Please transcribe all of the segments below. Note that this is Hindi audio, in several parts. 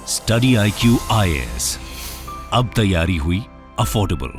स्टडी IQ IAS, अब तैयारी हुई अफोर्डेबल।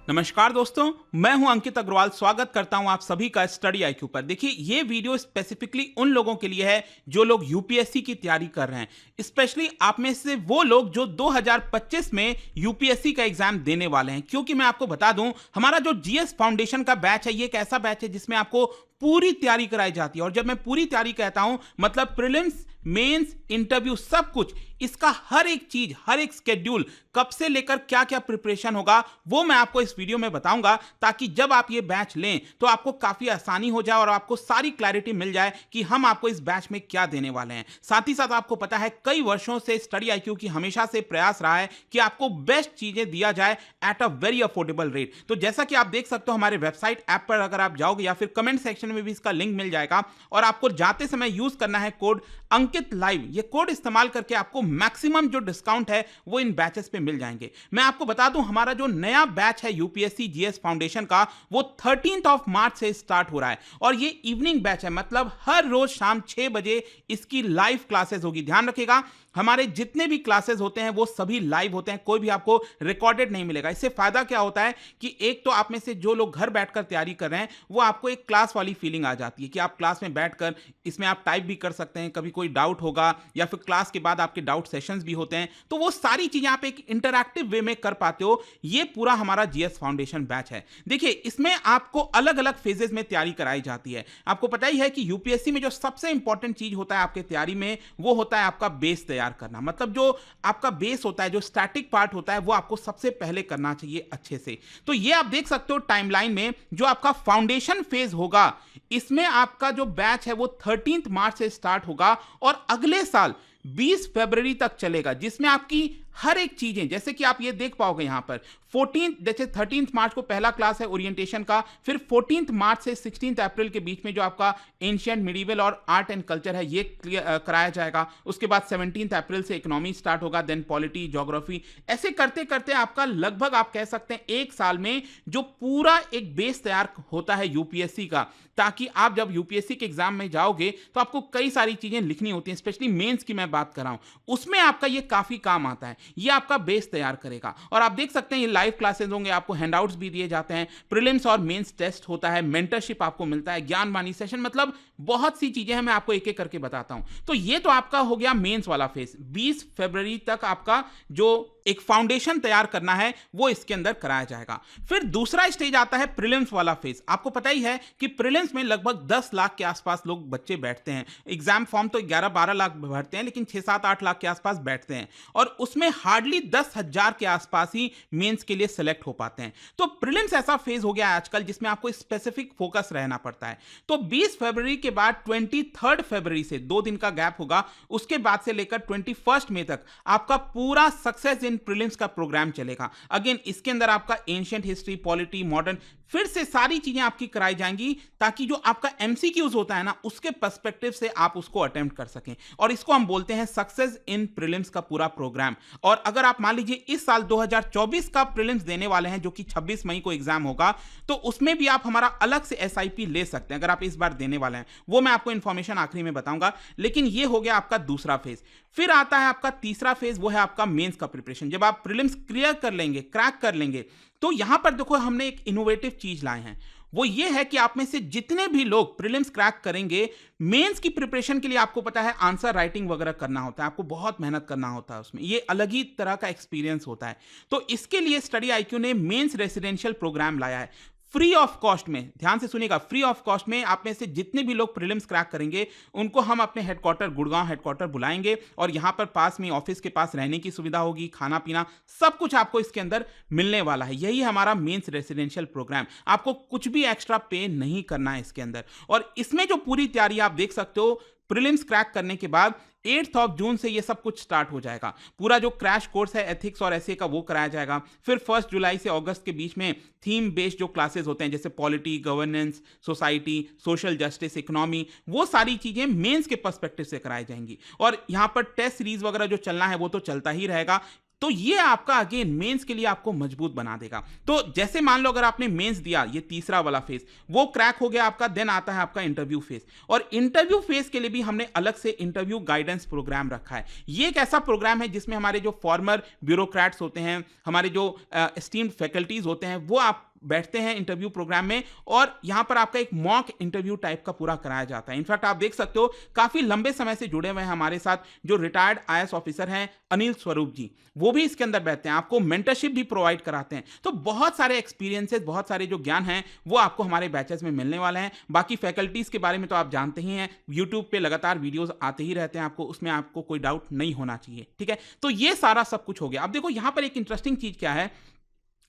नमस्कार दोस्तों, मैं हूं अंकित अग्रवाल। स्वागत करता हूं आप सभी का स्टडी IQ पर। देखिए, ये वीडियो स्पेसिफिकली उन लोगों के लिए है जो लोग यूपीएससी की तैयारी कर रहे हैं, स्पेशली आप में से वो लोग जो 2025 में यूपीएससी का एग्जाम देने वाले हैं। क्योंकि मैं आपको बता दूं, हमारा जो जीएस फाउंडेशन का बैच है, ये एक ऐसा बैच है जिसमें आपको पूरी तैयारी कराई जाती है। और जब मैं पूरी तैयारी कहता हूं, मतलब प्रीलिम्स, मेंस, इंटरव्यू, सब कुछ, इसका हर एक चीज, हर एक शेड्यूल, कब से लेकर क्या क्या प्रिपरेशन होगा, वो मैं आपको इस वीडियो में बताऊंगा, ताकि जब आप ये बैच लें तो आपको काफी आसानी हो जाए और आपको सारी क्लैरिटी मिल जाए कि हम आपको इस बैच में क्या देने वाले हैं। साथ ही साथ आपको पता है, कई वर्षों से स्टडी IQ की हमेशा से प्रयास रहा है कि आपको बेस्ट चीजें दिया जाए at a very affordable rate. तो जैसा कि आप देख सकते हो, हमारे वेबसाइट ऐप पर अगर आप जाओगे या फिर कमेंट सेक्शन में भी इसका लिंक मिल जाएगा, और आपको जाते समय यूज करना है कोड अंकित लाइव। ये कोड इस्तेमाल करके आपको मैक्सिमम जो डिस्काउंट है वो इन बैचेस पे मिल जाएंगे। मैं आपको बता दूं, हमारा जो नया बैच है यूपीएससी जीएस फाउंडेशन का, वो 13 मार्च से स्टार्ट हो रहा है। और ये इवनिंग बैच है, मतलब हर रोज शाम 6 बजे इसकी लाइव क्लासेस होगी। ध्यान रखिएगा, हमारे जितने भी क्लासेस होते हैं वो सभी लाइव होते हैं, कोई भी आपको रिकॉर्डेड नहीं मिलेगा। इससे फायदा क्या होता है कि एक तो आप में से जो लोग घर बैठकर तैयारी कर रहे हैं, वो आपको एक क्लास वाली फीलिंग आ जाती है कि आप क्लास में बैठकर इसमें आप टाइप भी कर सकते हैं, कभी कोई डाउट होगा या फिर क्लास के बाद आपके डाउट सेशंस भी होते हैं, तो वो सारी चीजें आप एक इंटरैक्टिव वे में कर पाते हो। ये पूरा हमारा जीएस फाउंडेशन बैच है। देखिए, इसमें आपको अलग अलग फेजेस में तैयारी कराई जाती है। आपको पता ही है कि यूपीएससी में जो सबसे इंपॉर्टेंट चीज होता है आपके तैयारी में, वो होता है आपका बेस तैयार करना। मतलब जो आपका बेस होता है, जो स्टैटिक पार्ट होता है, वो आपको सबसे पहले करना चाहिए अच्छे से। तो ये आप देख सकते हो टाइमलाइन में, जो आपका फाउंडेशन फेज होगा, इसमें आपका जो बैच है वो 13 मार्च से स्टार्ट होगा और अगले साल 20 फरवरी तक चलेगा, जिसमें आपकी हर एक चीजें, जैसे कि आप ये देख पाओगे यहां पर 13 मार्च को पहला क्लास है ओरिएंटेशन का, फिर 14 मार्च से 16 अप्रैल के बीच में जो आपका एंशिएंट, मिडिवल और आर्ट एंड कल्चर है, ये कराया जाएगा। उसके बाद 17 अप्रैल से इकोनॉमी स्टार्ट होगा, देन पॉलिटी, ज्योग्राफी, ऐसे करते करते आपका लगभग आप कह सकते हैं एक साल में जो पूरा एक बेस तैयार होता है यूपीएससी का, ताकि आप जब यूपीएससी के एग्जाम में जाओगे तो आपको कई सारी चीजें लिखनी होती हैं, स्पेशली मेंस की मैं बात कर रहा हूं, उसमें आपका ये काफी काम आता है। ये आपका बेस तैयार करेगा। और आप देख सकते हैं ये लाइव क्लासेस होंगे, आपको हैंडआउट्स भी दिए जाते हैं, प्रीलिम्स और मेंस टेस्ट होता है, मेंटरशिप आपको मिलता है, ज्ञान वाणी सेशन, मतलब बहुत सी चीजें हैं, मैं आपको एक एक करके बताता हूं। तो ये तो आपका हो गया मेंस वाला फेज। 20 फरवरी तक आपका जो एक फाउंडेशन तैयार करना है वो इसके अंदर कराया जाएगा। फिर दूसरा स्टेज आता है प्रीलिम्स वाला फेज। आपको पता ही है कि प्रीलिम्स में लगभग 10 लाख के आसपास लोग बच्चे बैठते हैं। एग्जाम फॉर्म तो 11-12 लाख भरते हैं, लेकिन 6-7-8 लाख के आसपास बैठते हैं, और उसमें हार्डली 10,000 के आसपास ही मेंस के लिए सेलेक्ट हो पाते हैं। तो प्रीलिम्स ऐसा फेज हो गया है आजकल जिसमें आपको स्पेसिफिक फोकस रहना पड़ता है। तो 20 फरवरी के बाद 23 फरवरी से 2 दिन का गैप होगा, उसके बाद से लेकर 21 मई तक आपका पूरा सक्सेस इन प्रीलिम्स का प्रोग्राम चलेगा। अगेन इसके अंदर आपका एंशिएंट हिस्ट्री, पॉलिटी, मॉडर्न, फिर से सारी चीजें आपकी कराई जाएंगी, ताकि जो आपका एमसीक्यूज होता है ना, उसके पर्सपेक्टिव से आप उसको अटेम्प्ट कर सकें। और इसको हम बोलते हैं सक्सेस इन प्रीलिम्स का पूरा प्रोग्राम। और अगर आप मान लीजिए इस साल 2024 का प्रीलिम्स देने वाले हैं, जो कि 26 मई को एग्जाम होगा, तो उसमें भी आप हमारा अलग से एसआईपी ले सकते हैं अगर आप इस बार देने वाले हैं। वो मैं आपको इंफॉर्मेशन आखिरी में बताऊंगा। लेकिन ये हो गया आपका दूसरा फेज। फिर आता है आपका तीसरा फेज, वो है आपका मेंस का प्रिपरेशन। जब आप प्रीलिम्स क्लियर कर लेंगे, क्रैक कर लेंगे, तो यहां पर देखो हमने एक इनोवेटिव चीज लाए हैं। वो ये है कि आप में से जितने भी लोग प्रीलिम्स क्रैक करेंगे, मेंस की प्रिपरेशन के लिए आपको पता है आंसर राइटिंग वगैरह करना होता है, आपको बहुत मेहनत करना होता है उसमें, ये अलग ही तरह का एक्सपीरियंस होता है। तो इसके लिए स्टडी IQ ने मेंस रेसिडेंशियल प्रोग्राम लाया है, फ्री ऑफ कॉस्ट में। ध्यान से सुनिएगा, फ्री ऑफ कॉस्ट में आप में से जितने भी लोग प्रीलिम्स क्रैक करेंगे, उनको हम अपने हेडक्वार्टर, गुड़गांव हेडक्वार्टर बुलाएंगे, और यहां पर पास में ऑफिस के पास रहने की सुविधा होगी, खाना पीना सब कुछ आपको इसके अंदर मिलने वाला है। यही हमारा मेंस रेसिडेंशियल प्रोग्राम। आपको कुछ भी एक्स्ट्रा पे नहीं करना है इसके अंदर। और इसमें जो पूरी तैयारी आप देख सकते हो, प्रीलिम्स क्रैक करने के बाद 8 जून से ये सब कुछ स्टार्ट हो जाएगा। पूरा जो क्रैश कोर्स है एथिक्स और एसए का, वो कराया जाएगा। फिर 1 जुलाई से अगस्त के बीच में थीम बेस्ड जो क्लासेस होते हैं, जैसे polity, governance, society, social justice, economy, वो सारी चीजें मेंस के पर्सपेक्टिव से कराई जाएंगी। और यहाँ पर टेस्ट सीरीज वगैरह जो चलना है वो तो चलता ही रहेगा। तो ये आपका अगेन मेंस के लिए आपको मजबूत बना देगा। तो जैसे मान लो अगर आपने मेंस दिया, ये तीसरा वाला फेज वो क्रैक हो गया आपका, देन आता है आपका इंटरव्यू फेज। और इंटरव्यू फेज के लिए भी हमने अलग से इंटरव्यू गाइडेंस प्रोग्राम रखा है। ये एक ऐसा प्रोग्राम है जिसमें हमारे जो फॉर्मर ब्यूरोक्रेट्स होते हैं, हमारे जो एस्टीम्ड फैकल्टीज होते हैं, वो आप बैठते हैं इंटरव्यू प्रोग्राम में और यहां पर आपका एक मॉक इंटरव्यू टाइप का पूरा कराया जाता है। इनफैक्ट आप देख सकते हो काफी लंबे समय से जुड़े हुए हैं हमारे साथ जो रिटायर्ड आईएएस ऑफिसर हैं अनिल स्वरूप जी, वो भी इसके अंदर बैठते हैं, आपको मेंटरशिप भी प्रोवाइड कराते हैं। तो बहुत सारे एक्सपीरियंसेस, बहुत सारे जो ज्ञान हैं वो आपको हमारे बैचेस में मिलने वाले हैं। बाकी फैकल्टीज के बारे में तो आप जानते ही हैं, यूट्यूब पे लगातार वीडियोस आते ही रहते हैं, आपको उसमें आपको कोई डाउट नहीं होना चाहिए। ठीक है, तो ये सारा सब कुछ हो गया। अब देखो यहां पर एक इंटरेस्टिंग चीज क्या है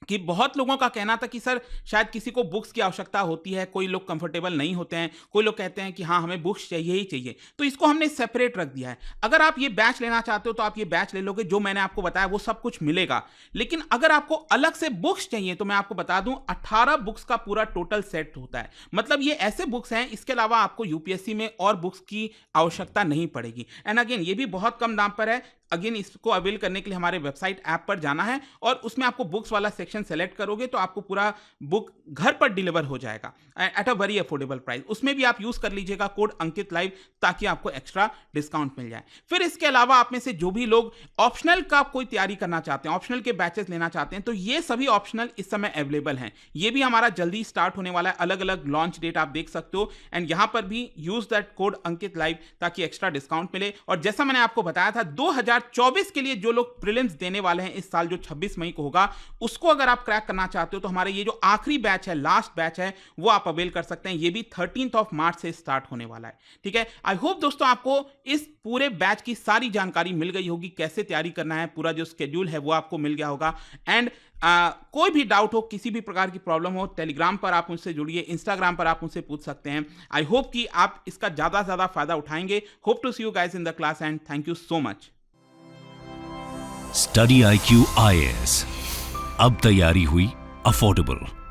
कि बहुत लोगों का कहना था कि सर शायद किसी को बुक्स की आवश्यकता होती है, कोई लोग कंफर्टेबल नहीं होते हैं, कोई लोग कहते हैं कि हाँ हमें बुक्स चाहिए ही चाहिए, तो इसको हमने सेपरेट रख दिया है। अगर आप ये बैच लेना चाहते हो तो आप ये बैच ले लोगे, जो मैंने आपको बताया वो सब कुछ मिलेगा। लेकिन अगर आपको अलग से बुक्स चाहिए तो मैं आपको बता दूं 18 बुक्स का पूरा टोटल सेट होता है। मतलब ये ऐसे बुक्स हैं, इसके अलावा आपको यूपीएससी में और बुक्स की आवश्यकता नहीं पड़ेगी। एंड अगेन ये भी बहुत कम दाम पर है। अगेन इसको अवेल करने के लिए हमारे वेबसाइट ऐप पर जाना है और उसमें आपको बुक्स वाला सेक्शन सेलेक्ट करोगे तो आपको पूरा बुक घर पर डिलीवर हो जाएगा at a very affordable price. उसमें भी आप यूज कर लीजिएगा कोड अंकित लाइव ताकि आपको एक्स्ट्रा डिस्काउंट मिल जाए। फिर इसके अलावा आप में से जो भी लोग ऑप्शनल का कोई तैयारी करना चाहते हैं, ऑप्शनल के बैचेस लेना चाहते हैं, तो ये सभी ऑप्शनल इस समय अवेलेबल हैं। ये भी हमारा जल्दी स्टार्ट होने वाला है, अलग अलग लॉन्च डेट आप देख सकते हो। एंड यहां पर भी use that code Ankit live ताकि एक्स्ट्रा डिस्काउंट मिले। और जैसा मैंने आपको बताया था 2024 के लिए जो लोग प्रीलिम्स देने वाले हैं इस साल, जो 26 मई को होगा, उसको अगर आप क्रैक करना चाहते हो तो हमारे ये जो आखिरी बैच है, लास्ट बैच है, वो आप अवेल कर सकते हैं। ये भी 13 मार्च से स्टार्ट होने वाला है। ठीक है, आई होप दोस्तों आपको इस पूरे बैच की सारी जानकारी मिल गई होगी, कैसे तैयारी करना है, पूरा जो स्केड्यूल है वो आपको मिल गया होगा। एंड कोई भी डाउट हो, किसी भी प्रकार की प्रॉब्लम हो, टेलीग्राम पर आप मुझसे जुड़िए, इंस्टाग्राम पर आप मुझसे पूछ सकते हैं। आई होप कि आप इसका ज्यादा से ज्यादा फायदा उठाएंगे। Hope to see you guys in the class and thank you so much. Study IQ IAS, अब तैयारी हुई अफोर्डेबल।